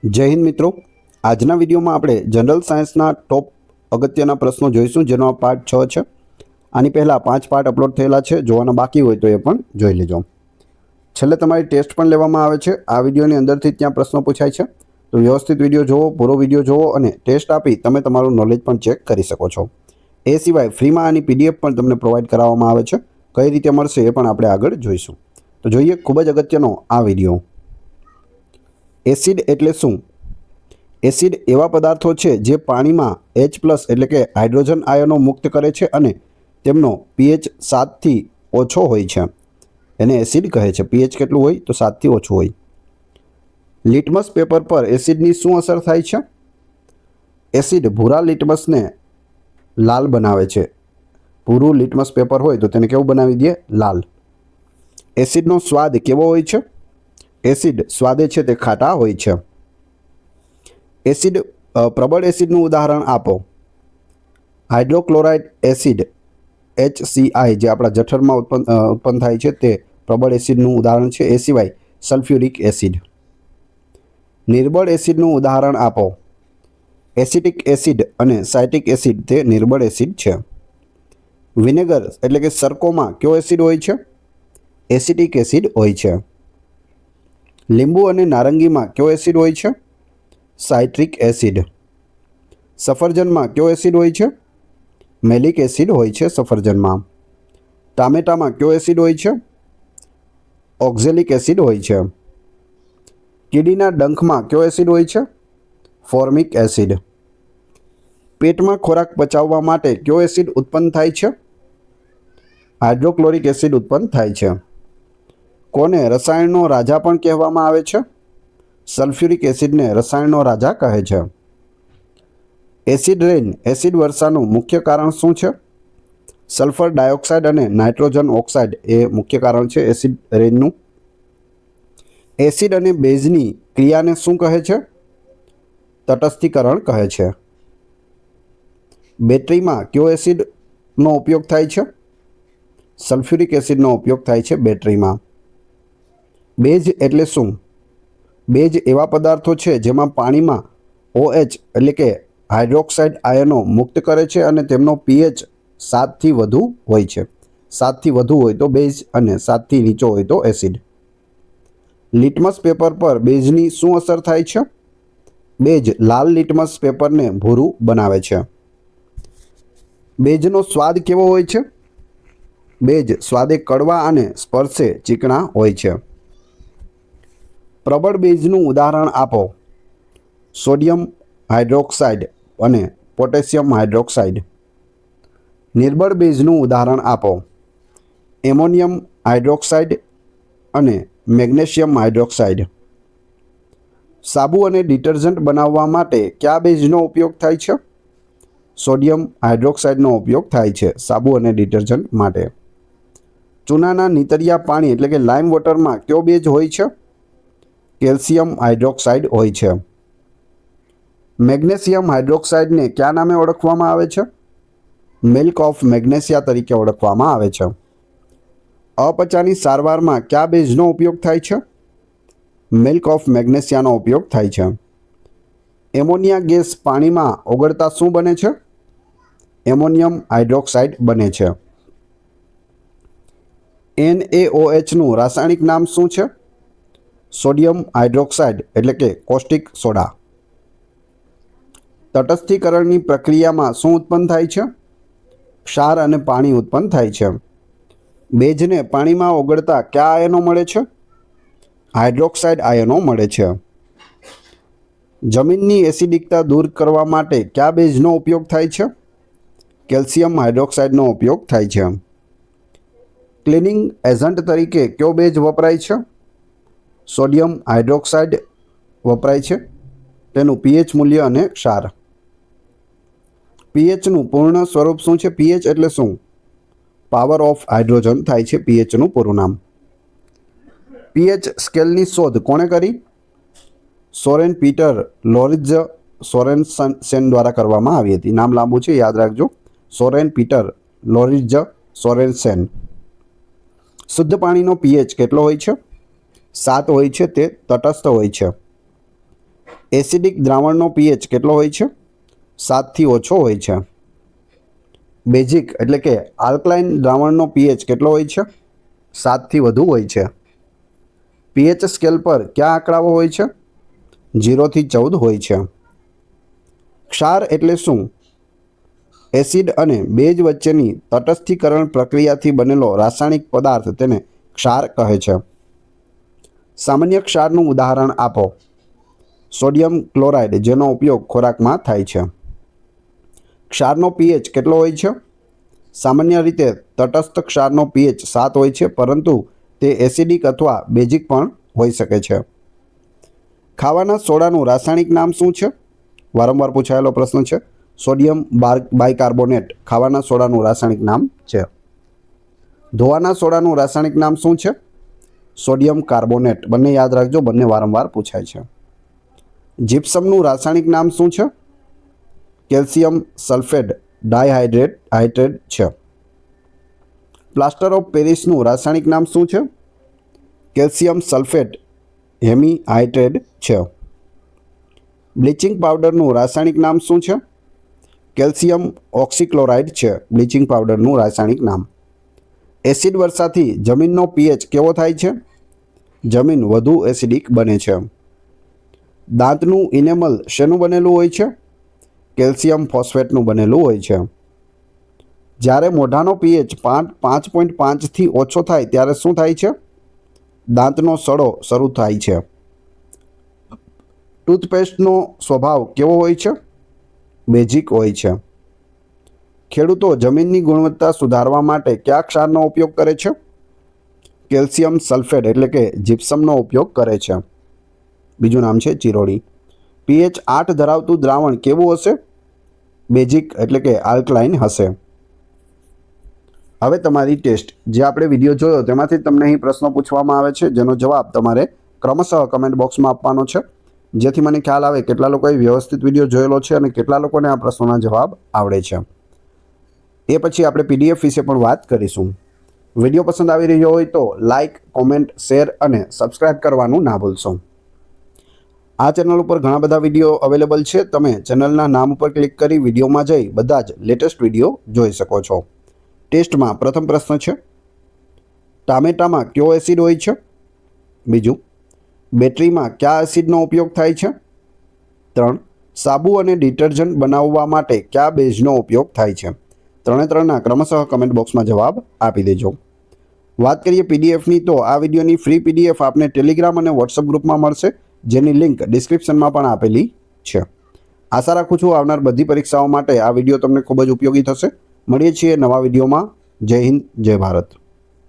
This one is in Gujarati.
जय हिंद मित्रों। आजना विडियो में આપણે जनरल साइंसना टॉप अगत्यना प्रश्नों જોઈશું જેનો આ પાર્ટ 6 છે। આની પહેલા 5 પાર્ટ અપલોડ થયેલા છે, જોવાના બાકી હોય તો એ પણ જોઈ લેજો। છેલ્લે તમારી ટેસ્ટ પણ લેવામાં આવે છે। આ વિડિયોની અંદરથી ત્યાં પ્રશ્નો પૂછાય છે, તો વ્યવસ્થિત વિડિયો જોવો, પૂરો વિડિયો જોવો અને ટેસ્ટ આપી તમે તમારું નોલેજ પણ ચેક કરી શકો છો। એ સિવાય ફ્રીમાં આની પીડીએફ પણ તમને પ્રોવાઈડ કરાવવામાં આવે છે। કઈ રીતે મળશે એ પણ આપણે આગળ જોઈશું। તો જોઈએ ખૂબ જ અગત્યનો આ વિડિયો। एसिड एटले शुं? एसिड एवा पदार्थों छे जे पाणीमां H+ एटले के हाइड्रोजन आयनों मुक्त करे छे अने तेमनो pH 7 थी ओछो होय छे, एने एसिड कहे छे। pH केटलुं होय तो 7 थी ओछुं होय। लिटमस पेपर पर एसिडनी शुं असर थाय छे? एसिड भूरा लिटमसने लाल बनावे छे। भूरू लिटमस पेपर होय तो तेने केवुं बनावी दे? लाल। एसिडनो स्वाद केवो होय छे? एसिड स्वादे छे ते खाटा होय छे। एसिड प्रबल एसिडનું ઉદાહરણ આપો। हाइड्रोक्लोराइड एसिड HCl જે આપણા જઠરમાં ઉત્પન્ન થાય છે તે પ્રબળ એસિડનું ઉદાહરણ છે। એ સિવાય સલ્ફ્યુરિક એસિડ। નિર્બળ એસિડનું ઉદાહરણ આપો। એસિટિક એસિડ અને સાઇટ્રિક એસિડ તે નિર્બળ એસિડ છે। વિનેગર એટલે કે સરકોમાં કયો એસિડ હોય છે? એસિટિક એસિડ હોય છે। લીંબુ અને નારંગીમાં કયો એસિડ હોય છે? Citric acid. સફરજનમાં કયો એસિડ હોય છે? મેલિક એસિડ હોય છે સફરજનમાં। ટામેટામાં કયો એસિડ હોય છે? ઓક્ઝેલિક એસિડ હોય છે। કીડીના ડંખમાં કયો એસિડ હોય છે? Formic acid. પેટમાં ખોરાક પચાવવા માટે કયો એસિડ ઉત્પન્ન થાય છે? હાઇડ્રોક્લોરિક એસિડ ઉત્પન્ન થાય છે। કોને રસાયણનો રાજા પણ કહેવામાં આવે છે? સલ્ફ્યુરિક એસિડને રસાયણનો રાજા કહે છે। એસિડ રેન એસિડ વર્ષાનું મુખ્ય કારણ શું છે? સલ્ફર ડાયોક્સાઇડ અને નાઇટ્રોજન ઓક્સાઇડ એ મુખ્ય કારણ છે એસિડ રેનનું। એસિડ અને બેઝની ક્રિયાને શું કહે છે? તટસ્થીકરણ કહે છે। બેટરીમાં કયો એસિડનો ઉપયોગ થાય છે? સલ્ફ્યુરિક એસિડનો ઉપયોગ થાય છે બેટરીમાં। બેઝ એટલે શું? બેઝ એવા પદાર્થો છે જેમાં પાણીમાં OH એટલે કે હાઇડ્રોક્સાઇડ આયનો મુક્ત કરે છે અને તેમનો pH 7 થી વધુ હોય છે। 7 થી વધુ હોય તો બેઝ અને 7 થી નીચો હોય તો એસિડ। લિટમસ પેપર પર બેઝની શું અસર થાય છે? બેઝ લાલ લિટમસ પેપરને ભૂરું બનાવે છે। બેઝનો સ્વાદ કેવો હોય છે? બેઝ સ્વાદે કડવા અને સ્પર્શે ચીકણા હોય છે। પ્રબળ બેઝનું ઉદાહરણ આપો। સોડિયમ હાઇડ્રોક્સાઇડ અને પોટેશિયમ હાઇડ્રોક્સાઇડ। નિર્બળ બેઝનું ઉદાહરણ આપો। એમોનિયમ હાઇડ્રોક્સાઇડ અને મેગ્નેશિયમ હાઇડ્રોક્સાઇડ। સાબુ અને ડિટર્જન્ટ બનાવવા માટે કયા બેઝનો ઉપયોગ થાય છે? સોડિયમ હાઇડ્રોક્સાઇડનો ઉપયોગ થાય છે સાબુ અને ડિટર્જન્ટ માટે। ચૂનાના નીતરિયા પાણી એટલે કે લાઇમ વોટરમાં કયો બેઝ હોય છે? કેલ્શિયમ હાઇડ્રોક્સાઇડ હોય છે। મેગ્નેશિયમ હાઇડ્રોક્સાઇડને કયા નામે ઓળખવામાં આવે છે? મિલ્ક ઓફ મેગ્નેશિયા તરીકે ઓળખવામાં આવે છે। અપચાની સારવારમાં કયા બેઝનો ઉપયોગ થાય છે? મિલ્ક ઓફ મેગ્નેશિયાનો ઉપયોગ થાય છે। એમોનિયા ગેસ પાણીમાં ઓગળતા શું બને છે? એમોનિયમ હાઇડ્રોક્સાઇડ બને છે। NaOHનું રાસાયણિક નામ શું છે? સોડિયમ હાઇડ્રોક્સાઇડ એટલે કે કોસ્ટિક સોડા। તટસ્થીકરણની પ્રક્રિયામાં શું ઉત્પન્ન થાય છે? ક્ષાર અને પાણી ઉત્પન્ન થાય છે। બેઝને પાણીમાં ઓગળતા કયા આયનો મળે છે? હાઇડ્રોક્સાઇડ આયનો મળે છે। જમીનની એસિડિકતા દૂર કરવા માટે કયા બેઝનો ઉપયોગ થાય છે? કેલ્શિયમ હાઇડ્રોક્સાઇડનો ઉપયોગ થાય છે। ક્લિનિંગ એજન્ટ તરીકે કયો બેઝ વપરાય છે? સોડિયમ હાઇડ્રોક્સાઇડ વપરાય છે, તેનું pH મૂલ્ય અને ક્ષાર। pHનું પૂર્ણ સ્વરૂપ શું છે? pH એટલે શું? પાવર ઓફ હાઇડ્રોજન થાય છે pHનું પૂરું નામ। pH સ્કેલની શોધ કોણે કરી? સોરેન પીટર લોરિત્ઝ સોરેનસેન દ્વારા કરવામાં આવી હતી। નામ લાંબુ છે, યાદ રાખજો। સોરેન પીટર લોરિત્ઝ સોરેનસેન। શુદ્ધ પાણીનો pH કેટલો હોય છે? 7 હોય છે, તે તટસ્થ હોય છે। એસિડિક દ્રાવણનો પીએચ કેટલો હોય છે? 7થી ઓછો હોય છે. બેઝિક એટલે કે આલ્કલાઇન દ્રાવણનો પીએચ કેટલો હોય છે? 7થી વધુ હોય છે. પીએચ સ્કેલ પર કયા આંકડાઓ હોય છે? 0થી 14 હોય છે. ક્ષાર એટલે શું? એસિડ અને બેઝ વચ્ચેની તટસ્થીકરણ પ્રક્રિયાથી બનેલો રાસાયણિક પદાર્થ, તેને ક્ષાર કહે છે. સામાન્ય ક્ષારનું ઉદાહરણ આપો. સોડિયમ ક્લોરાઇડ, જેનો ઉપયોગ ખોરાકમાં થાય છે. ક્ષારનો પીએચ કેટલો હોય છે? સામાન્ય રીતે તટસ્થ ક્ષારનો પીએચ 7 હોય છે, પરંતુ તે એસિડિક અથવા બેઝિક પણ હોઈ શકે છે. ખાવાના સોડાનું રાસાયણિક નામ શું છે? વારંવાર પૂછાયેલો પ્રશ્ન છે. સોડિયમ બાયકાર્બોનેટ ખાવાના સોડાનું રાસાયણિક નામ છે. ધોવાના સોડાનું રાસાયણિક નામ શું છે? Sodium carbonate. બંને યાદ રાખજો, બંને વારંવાર પૂછાય છે. જીપ્સમનું રાસાયણિક નામ શું છે? કેલ્શિયમ સલ્ફેટ ડાયહાઇડ્રેટ છે. પ્લાસ્ટર ઓફ પેરિસનું રાસાયણિક નામ શું છે? કેલ્શિયમ સલ્ફેટ હેમીહાઇડ્રેટ છે. બ્લીચિંગ પાવડરનું રાસાયણિક નામ શું છે? કેલ્શિયમ ઓક્સીક્લોરાઇડ છે બ્લીચિંગ પાવડરનું રાસાયણિક નામ. એસિડ વર્ષાથી જમીનનો પીએચ કેવો થાય છે? જમીન વધુ એસિડિક બને છે. દાંતનું ઇનેમલ શેનું બનેલું હોય છે? કેલ્શિયમ ફોસ્ફેટનું બનેલું હોય છે. જ્યારે મોઢાનો પીએચ 5.5થી ઓછો થાય ત્યારે શું થાય છે? દાંતનો સડો શરૂ થાય છે. ટૂથપેસ્ટનો સ્વભાવ કેવો હોય છે? બેઝિક હોય છે. ખેડૂતો જમીનની ગુણવત્તા સુધારવા માટે કયા ક્ષારનો ઉપયોગ કરે છે? કેલ્શિયમ સલ્ફેટ એટલે કે જીપ્સમનો ઉપયોગ કરે છે. બીજું નામ છે ચિરોડી. પીએચ 8 ધરાવતું દ્રાવણ કેવું હશે? બેઝિક એટલે કે આલ્કલાઇન હશે. હવે તમારી ટેસ્ટ, જે આપણે વિડીયો જોયો તેમાંથી તમને અહીં પ્રશ્નો પૂછવામાં આવે છે, જેનો જવાબ તમારે ક્રમશઃ કમેન્ટ બોક્સમાં આપવાનો છે, જેથી મને ખ્યાલ આવે કેટલા લોકોએ વ્યવસ્થિત વિડીયો જોયેલો છે અને કેટલા લોકોને આ પ્રશ્નોના જવાબ આવડે છે. એ પછી આપણે પીડીએફ વિશે પણ વાત કરીશું. વિડીયો પસંદ આવી રહ્યો હોય તો લાઇક, કોમેન્ટ, શેર અને સબસ્ક્રાઇબ કરવાનું ના ભૂલશો. આ ચેનલ ઉપર ઘણા બધા વિડીયો અવેલેબલ છે. તમે ચેનલના નામ ઉપર ક્લિક કરી વિડીયોમાં જઈ બધા જ લેટેસ્ટ વિડીયો જોઈ શકો છો. ટેસ્ટમાં પ્રથમ પ્રશ્ન છે, ટામેટામાં કયો એસિડ હોય છે? બીજું, બેટરીમાં કયા એસિડનો ઉપયોગ થાય છે? 3, સાબુ અને ડિટર્જન્ટ બનાવવા માટે કયા બેઝનો ઉપયોગ થાય છે? 3 ક્રમશઃ કમેન્ટ બોક્સમાં જવાબ આપી દેજો. વાત કરીએ પીડીએફની, તો આ વિડીયોની ફ્રી પીડીએફ આપને ટેલિગ્રામ અને વોટ્સઅપ ગ્રુપમાં મળશે, જેની લિંક ડિસ્ક્રિપ્શનમાં પણ આપેલી છે. આશા રાખું છું આવનાર બધી પરીક્ષાઓ માટે આ વિડીયો તમને ખૂબ જ ઉપયોગી થશે. મળીએ છીએ નવા વિડીયોમાં. જય હિન્દ, જય ભારત.